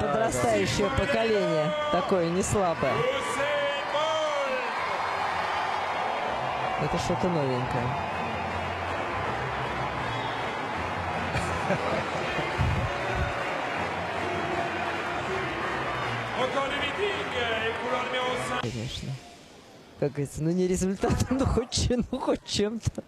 подрастающее поколение. Такое не слабое. Это что-то новенькое. Конечно. Как говорится, ну не результатом, ну хоть чем-то.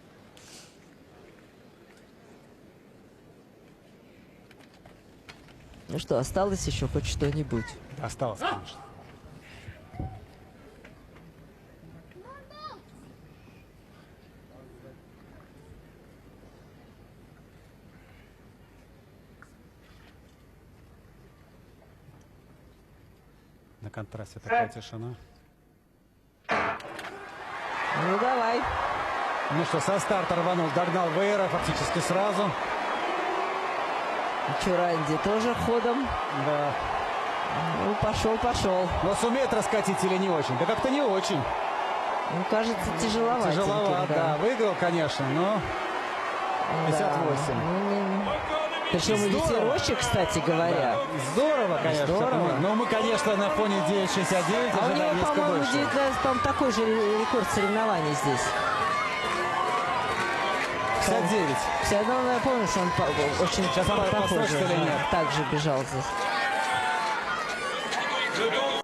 Ну что, осталось еще хоть что-нибудь? Осталось, конечно. На контрасте такая тишина. Ну давай. Ну что, со старта рванул, догнал Вейера фактически сразу. Чуранди тоже ходом. Да. Ну, пошел. Но сумеет раскатить или не очень? Да как-то не очень. Ну, кажется, тяжеловато. Тяжеловато, да. Выиграл, конечно, но 58. Да. Причем и ветерочек, кстати говоря. Да. Здорово, конечно. Здорово. Но мы, конечно, на фоне 9.69 А у него, ожидаем несколько по-моему, больше. там такой же рекорд соревнований здесь. 59. Все равно я помню, что он очень Сейчас он похож, посрочно или нет? так же бежал здесь.